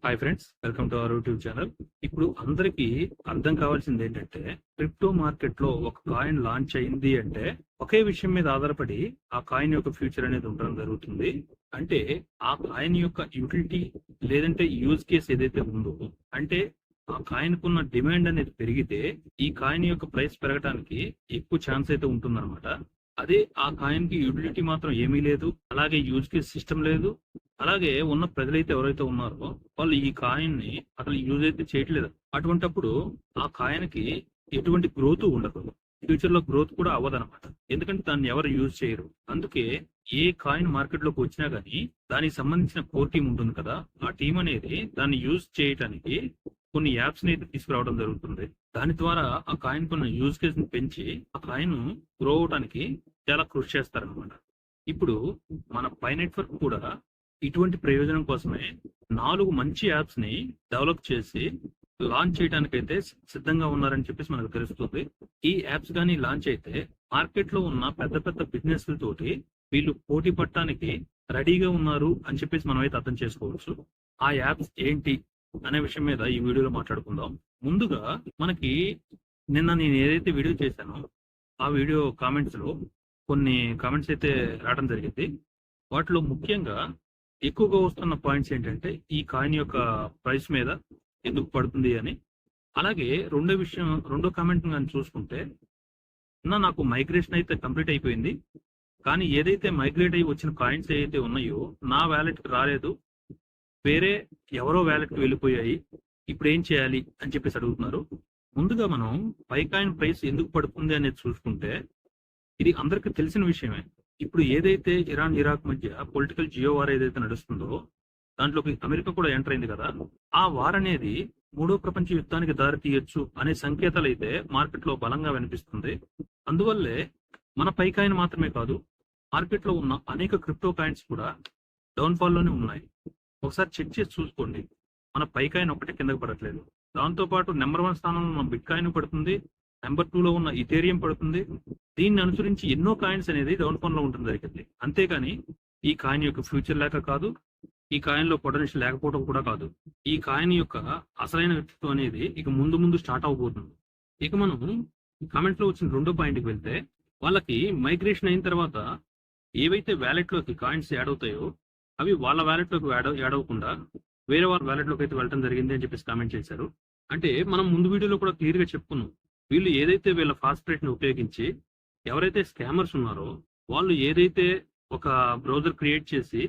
Hi friends, welcome to our YouTube channel. ఇప్పుడు అందరికీ అర్థం కావాల్సింది ఏంటంటే, క్రిప్టో మార్కెట్ లో ఒక కాయిన్ లాంచ్ అయింది అంటే ఒకే విషయం మీద ఆధారపడి ఆ కాయిన్ యొక్క ఫ్యూచర్ అనేది ఉండడం జరుగుతుంది. అంటే ఆ కాయిన్ యొక్క యూటిలిటీ లేదంటే యూజ్ కేస్ ఏదైతే ఉందో, అంటే ఆ కాయిన్ కున్న డిమాండ్ అనేది పెరిగితే ఈ కాయిన్ యొక్క ప్రైస్ పెరగడానికి ఎక్కువ ఛాన్స్ అయితే ఉంటుందన్నమాట. అదే ఆ కాయిన్ కి యూటిలిటీ మాత్రం ఏమీ లేదు, అలాగే యూజ్ కేస్ సిస్టమ్ లేదు, అలాగే ఉన్న ప్రజలైతే ఎవరైతే ఉన్నారో వాళ్ళు ఈ కాయిన్ ని అసలు యూజ్ అయితే చేయట్లేదు. అటువంటప్పుడు ఆ కాయిన్ కి ఎటువంటి గ్రోత్ ఉండదు, ఫ్యూచర్ లో గ్రోత్ కూడా అవ్వదన్నమాట. ఎందుకంటే దాన్ని ఎవరు యూజ్ చేయరు. అందుకే ఏ కాయిన్ మార్కెట్ లోకి వచ్చినా గానీ దానికి సంబంధించిన కోర్ టీం ఉంటుంది కదా, ఆ టీం అనేది దాన్ని యూజ్ చేయడానికి కొన్ని యాప్స్ ని అయితే తీసుకురావడం జరుగుతుంది. దాని ద్వారా ఆ కాయిన్ కొన్ని యూజ్ కేస్ ని పెంచి ఆ కాయిన్ గ్రో అవడానికి చాలా కృషి చేస్తారనమాట. ఇప్పుడు మన పై నెట్వర్క్ కూడా ఇటువంటి ప్రయోజనం కోసమే 4 మంచి యాప్స్ ని డెవలప్ చేసి లాంచ్ చేయడానికైతే సిద్ధంగా ఉన్నారని చెప్పేసి మనకు తెలుస్తుంది. ఈ యాప్స్ కానీ లాంచ్ అయితే మార్కెట్ లో ఉన్న పెద్ద పెద్ద బిజినెస్ తోటి వీళ్ళు పోటీ పడటానికి రెడీగా ఉన్నారు అని చెప్పేసి మనం అయితే అర్థం చేసుకోవచ్చు. ఆ యాప్స్ ఏంటి అనే విషయం మీద ఈ వీడియోలో మాట్లాడుకుందాం. ముందుగా మనకి నిన్న నేను ఏదైతే వీడియో చేశానో ఆ వీడియో కామెంట్స్ లో కొన్ని కామెంట్స్ అయితే రావడం జరిగింది. వాటిలో ముఖ్యంగా ఎక్కువగా వస్తున్న పాయింట్స్ ఏంటంటే ఈ కాయిన్ యొక్క ప్రైస్ మీద ఎందుకు పడుతుంది అని. అలాగే రెండో కామెంట్ కానీ చూసుకుంటే, నాకు మైగ్రేషన్ అయితే కంప్లీట్ అయిపోయింది, కానీ ఏదైతే మైగ్రేట్ అయ్యి వచ్చిన కాయిన్స్ ఏదైతే ఉన్నాయో నా వ్యాలెట్ కి రాలేదు, వేరే ఎవరో వ్యాలెట్ కి వెళ్ళిపోయాయి, ఇప్పుడు ఏం చేయాలి అని చెప్పేసి అడుగుతున్నారు. ముందుగా మనం పై కాయిన్ ప్రైస్ ఎందుకు పడుతుంది అనేది చూసుకుంటే, ఇది అందరికీ తెలిసిన విషయమే. ఇప్పుడు ఏదైతే ఇరాన్ ఇరాక్ మధ్య పొలిటికల్ జియో వార్ ఏదైతే నడుస్తుందో దాంట్లోకి అమెరికా కూడా ఎంటర్ అయింది కదా, ఆ వార్ అనేది 3వ ప్రపంచ యుద్ధానికి దారి తీయొచ్చు అనే సంకేతాలు అయితే మార్కెట్ లో బలంగా వినిపిస్తుంది. అందువల్లే మన పై కాయిన్ మాత్రమే కాదు, మార్కెట్ లో ఉన్న అనేక క్రిప్టో కాయిన్స్ కూడా డౌన్ ఫాల్ లోనే ఉన్నాయి. ఒకసారి చెక్ చేసి చూసుకోండి, మన పై కాయిన్ ఒకటే కిందకి పడట్లేదు. దాంతో పాటు నెంబర్ 1 స్థానంలో ఉన్న బిట్ కాయిన్ పడుతుంది, నెంబర్ 2 లో ఉన్న ఇథేరియం పడుతుంది. దీన్ని అనుసరించి ఎన్నో కాయిన్స్ అనేది డౌన్ ఫాల్ లో ఉంటుంది జరిగింది. అంతేగాని ఈ కాయిన్ యొక్క ఫ్యూచర్ లేక కాదు, ఈ కాయిన్ లో పొటెన్షియల్ లేకపోవడం కూడా కాదు. ఈ కాయిన్ యొక్క అసలైన వ్యక్తిత్వం అనేది ఇక ముందు ముందు స్టార్ట్ అవబోతుంది. ఇక మనం కామెంట్ లో వచ్చిన రెండో పాయింట్ కి వెళ్తే, వాళ్ళకి మైగ్రేషన్ అయిన తర్వాత ఏవైతే వ్యాలెట్ లోకి కాయిన్స్ యాడ్ అవుతాయో అవి వాళ్ళ వ్యాలెట్ లోకి యాడ్ అవ్వకుండా వేరే వాళ్ళ వ్యాలెట్ లోకి అయితే వెళ్ళడం జరిగింది అని చెప్పేసి కామెంట్ చేశారు. అంటే మనం ముందు వీడియోలో కూడా క్లియర్ గా చెప్పుకున్నాం, వీళ్ళు ఏదైతే వీళ్ళ ఫాస్ట్ రేట్ ని ఉపయోగించి ఎవరైతే స్కామర్స్ ఉన్నారో వాళ్ళు ఏదైతే ఒక బ్రౌజర్ క్రియేట్ చేసి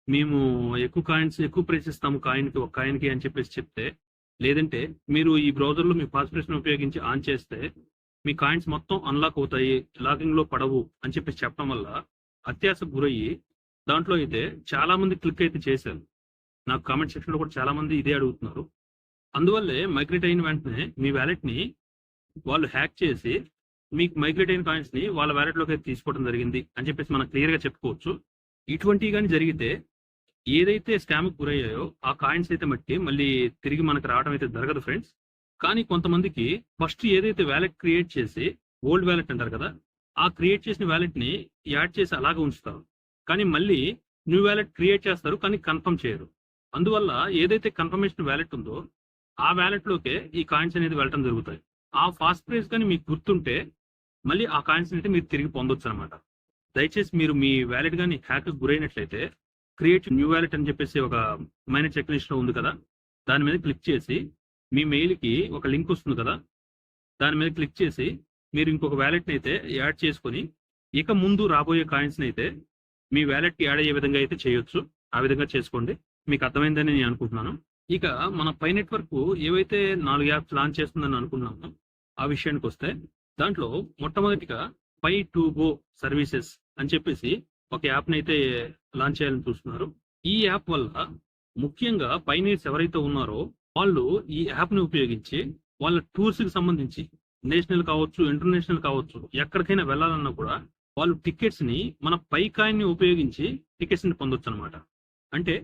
మేము ఎక్కువ ప్రైస్ ఇస్తాము ఒక కాయిన్ కి అని చెప్పేసి చెప్తే, లేదంటే మీరు ఈ బ్రౌజర్ లో మీ పాస్వర్డ్స్ ని ఉపయోగించి ఆన్ చేస్తే మీ కాయిన్స్ మొత్తం అన్లాక్ అవుతాయి, లాగింగ్ లో పడవు అని చెప్పేసి చెప్పడం వల్ల అత్యాశకు గురయ్యి దాంట్లో అయితే చాలా మంది క్లిక్ అయితే చేశారు. నాకు కామెంట్ సెక్షన్ లో కూడా చాలా మంది ఇదే అడుగుతున్నారు. అందువల్లే మైగ్రేట్ అయిన వెంటనే మీ వ్యాలెట్ ని వాళ్ళు హ్యాక్ చేసి మీకు మైగ్రేట్ అయిన కాయిన్స్ ని వాళ్ళ వ్యాలెట్ లోకి తీసుకోవడం జరిగింది అని చెప్పేసి మనం క్లియర్ గా చెప్పుకోవచ్చు. ఇటువంటివి కానీ జరిగితే ఏదైతే స్కామ్ కు గురయ్యాయో ఆ కాయిన్స్ అయితే మళ్ళీ తిరిగి మనకు రావడం అయితే జరగదు ఫ్రెండ్స్. కానీ కొంతమందికి ఫస్ట్ ఏదైతే వ్యాలెట్ క్రియేట్ చేసి, ఓల్డ్ వ్యాలెట్ అంటారు కదా, ఆ క్రియేట్ చేసిన వ్యాలెట్ ని యాడ్ చేసి అలాగే ఉంచుతారు, కానీ మళ్ళీ న్యూ వ్యాలెట్ క్రియేట్ చేస్తారు కానీ కన్ఫర్మ్ చేయరు. అందువల్ల ఏదైతే కన్ఫర్మేషన్ వ్యాలెట్ ఉందో ఆ వ్యాలెట్ లోకే ఈ కాయిన్స్ అనేది వెళ్ళటం జరుగుతాయి. ఆ ఫాస్ట్ ప్రైస్ కానీ మీకు గుర్తుంటే మళ్ళీ ఆ కాయిన్స్ అయితే మీరు తిరిగి పొందొచ్చు అనమాట. దయచేసి మీరు మీ వ్యాలెట్ కానీ హ్యాక్ గురైనట్లయితే క్రియేట్ న్యూ వ్యాలెట్ అని చెప్పేసి ఒక మైనర్ చెక్ లిస్ట్ లో ఉంది కదా, దాని మీద క్లిక్ చేసి మీ మెయిల్ కి ఒక లింక్ వస్తుంది కదా, దాని మీద క్లిక్ చేసి మీరు ఇంకొక వ్యాలెట్ ని అయితే యాడ్ చేసుకొని ఇక ముందు రాబోయే కాయిన్స్ ని అయితే మీ వ్యాలెట్ కి యాడ్ అయ్యే విధంగా అయితే చేయొచ్చు. ఆ విధంగా చేసుకోండి. మీకు అర్థమైందని నేను అనుకుంటున్నాను. ఇక మన పై నెట్వర్క్ ఏవైతే 4 యాప్స్ లాంచ్ చేస్తుందని అనుకున్నామో ఆ విషయానికి వస్తే, దాంట్లో మొట్టమొదటిగా పై టు గో సర్వీసెస్ అని చెప్పేసి ఒక యాప్ ని అయితే లాంచ్ చేయాలని చూస్తున్నారు. ఈ యాప్ వల్ల ముఖ్యంగా పైనీర్స్ ఎవరైతే ఉన్నారో వాళ్ళు ఈ యాప్ ని ఉపయోగించి వాళ్ళ టూర్స్ కి సంబంధించి నేషనల్ కావచ్చు, ఇంటర్నేషనల్ కావచ్చు, ఎక్కడికైనా వెళ్ళాలన్నా కూడా వాళ్ళు టికెట్స్ ని మన పై కాయిన్ ని ఉపయోగించి టికెట్స్ ని పొందొచ్చు అనమాట. అంటే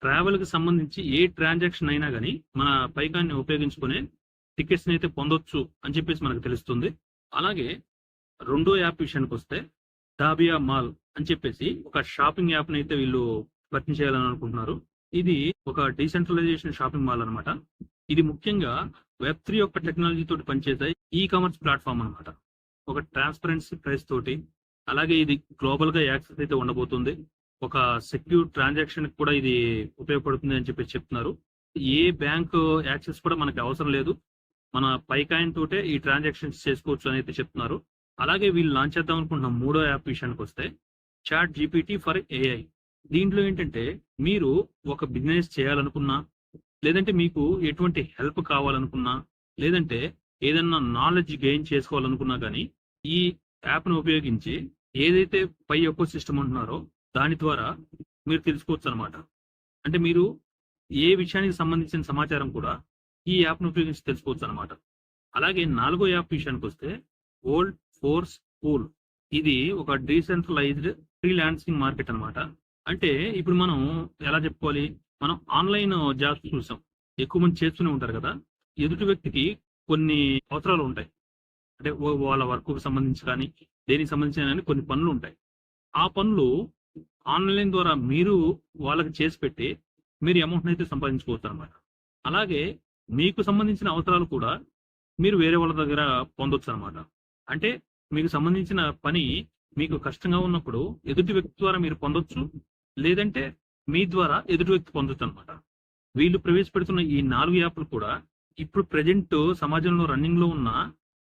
ట్రావెల్ కి సంబంధించి ఏ ట్రాన్సాక్షన్ అయినా కానీ మన పై కాయిన్ ని ఉపయోగించుకునే టికెట్స్ ని అయితే పొందొచ్చు అని చెప్పేసి మనకు తెలుస్తుంది. అలాగే రెండో యాప్ విషయానికి వస్తే, డాబియా మాల్ అని చెప్పేసి ఒక షాపింగ్ యాప్ ని అయితే వీళ్ళు పరిచయం చేయాలని అనుకుంటున్నారు. ఇది ఒక డీసెంట్రలైజేషన్ షాపింగ్ మాల్ అన్నమాట. ఇది ముఖ్యంగా వెబ్3 యొక్క టెక్నాలజీ తోటి పనిచేసే ఈ కామర్స్ ప్లాట్ఫామ్ అన్నమాట. ఒక ట్రాన్స్పరెన్సీ ప్రైస్ తోటి, అలాగే ఇది గ్లోబల్ గా యాక్సెస్ అయితే ఉండబోతుంది. ఒక సెక్యూర్ ట్రాన్సాక్షన్ కూడా ఇది ఉపయోగపడుతుంది అని చెప్పి చెప్తున్నారు. ఏ బ్యాంక్ యాక్సెస్ కూడా మనకి అవసరం లేదు. మన పైకాయిన్ తోటే ఈ ట్రాన్సాక్షన్స్ చేసుకోవచ్చు అని అయితే చెప్తున్నారు. అలాగే వీళ్ళు లాంచ్ చేద్దాం అనుకుంటున్న మూడో యాప్ విషయానికి వస్తే చాట్ జీపీటీ ఫర్ ఏఐ. దీంట్లో ఏంటంటే మీరు ఒక బిజినెస్ చేయాలనుకున్నా, లేదంటే మీకు ఎటువంటి హెల్ప్ కావాలనుకున్నా, లేదంటే ఏదన్నా నాలెడ్జ్ గెయిన్ చేసుకోవాలనుకున్నా కానీ ఈ యాప్ను ఉపయోగించి ఏదైతే పై ఎకో సిస్టమ్ ఉంటున్నారో దాని ద్వారా మీరు తెలుసుకోవచ్చు అనమాట. అంటే మీరు ఏ విషయానికి సంబంధించిన సమాచారం కూడా ఈ యాప్ను ఉపయోగించి తెలుసుకోవచ్చు అనమాట. అలాగే నాలుగో యాప్ విషయానికి వస్తే ఓల్డ్ ఫోర్స్ పూల్. ఇది ఒక డీసెంట్రలైజ్డ్ ఫ్రీలాన్సింగ్ మార్కెట్ అన్నమాట. అంటే ఇప్పుడు మనం ఎలా చెప్పుకోవాలి, మనం ఆన్లైన్ జాబ్స్ చూసాం, ఎక్కువ మంది చేస్తూనే ఉంటారు కదా. ఎదుటి వ్యక్తికి కొన్ని అవసరాలు ఉంటాయి, అంటే వాళ్ళ వర్క్ కు సంబంధించి కానీ దేనికి సంబంధించిన కానీ కొన్ని పనులు ఉంటాయి. ఆ పనులు ఆన్లైన్ ద్వారా మీరు వాళ్ళకి చేసి పెట్టి మీరు అమౌంట్ అయితే సంపాదించుకోవచ్చు అనమాట. అలాగే మీకు సంబంధించిన అవసరాలు కూడా మీరు వేరే వాళ్ళ దగ్గర పొందొచ్చు అనమాట. అంటే మీకు సంబంధించిన పని మీకు కష్టంగా ఉన్నప్పుడు ఎదుటి వ్యక్తి ద్వారా మీరు పొందొచ్చు, లేదంటే మీ ద్వారా ఎదుటి వ్యక్తి పొందొచ్చు అనమాట. వీళ్ళు ప్రవేశపెడుతున్న ఈ 4 యాప్లు కూడా ఇప్పుడు ప్రెజెంట్ సమాజంలో రన్నింగ్ లో ఉన్న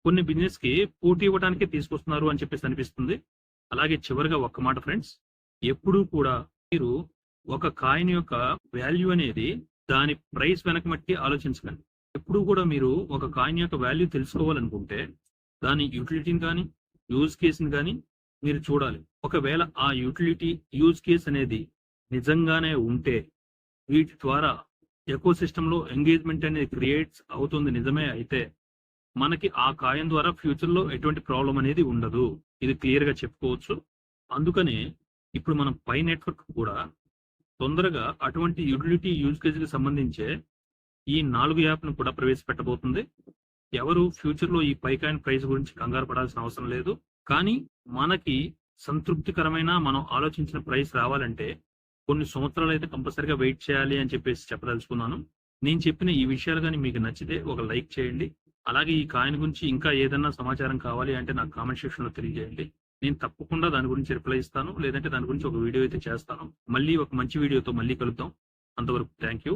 కొన్ని బిజినెస్ కి పోటీ ఇవ్వడానికే తీసుకొస్తున్నారు అని చెప్పేసి అనిపిస్తుంది. అలాగే చివరిగా ఒక్క మాట ఫ్రెండ్స్, ఎప్పుడూ కూడా మీరు ఒక కాయిన్ యొక్క వాల్యూ అనేది దాని ప్రైస్ వెనక మట్టి ఆలోచించకండి. ఎప్పుడు కూడా మీరు ఒక కాయిన్ యొక్క వాల్యూ తెలుసుకోవాలనుకుంటే దాని యూటిలిటీని కానీ యూజ్ కేసుని కానీ మీరు చూడాలి. ఒకవేళ ఆ యూటిలిటీ యూజ్ కేస్ అనేది నిజంగానే ఉంటే, వీటి ద్వారా ఎకో సిస్టమ్ లో ఎంగేజ్మెంట్ అనేది క్రియేట్స్ అవుతుంది నిజమే అయితే, మనకి ఆ కాయిన్ ద్వారా ఫ్యూచర్ లో ఎటువంటి ప్రాబ్లం అనేది ఉండదు. ఇది క్లియర్ గా చెప్పుకోవచ్చు. అందుకనే ఇప్పుడు మనం పై నెట్వర్క్ కూడా తొందరగా అటువంటి యూటిలిటీ యూజ్ కేస్ కి సంబంధించే ఈ 4 యాప్ను కూడా ప్రవేశపెట్టబోతుంది. ఎవరు ఫ్యూచర్ లో ఈ పైకాయిన్ ప్రైస్ గురించి కంగారు పడాల్సిన అవసరం లేదు. కానీ మనకి సంతృప్తికరమైన మనం ఆలోచించిన ప్రైస్ రావాలంటే కొన్ని సంవత్సరాలు అయితే కంపల్సరిగా వెయిట్ చేయాలి అని చెప్పేసి చెప్పదలుచుకున్నాను. నేను చెప్పిన ఈ విషయాలు కానీ మీకు నచ్చితే ఒక లైక్ చేయండి. అలాగే ఈ కాయిన్ గురించి ఇంకా ఏదన్నా సమాచారం కావాలి అంటే నాకు కామెంట్ సెక్షన్ లో తెలియజేయండి. నేను తప్పకుండా దాని గురించి రిప్లై ఇస్తాను, లేదంటే దాని గురించి ఒక వీడియో అయితే చేస్తాను. మళ్ళీ ఒక మంచి వీడియోతో మళ్ళీ కలుద్దాం. అంతవరకు థ్యాంక్ యూ.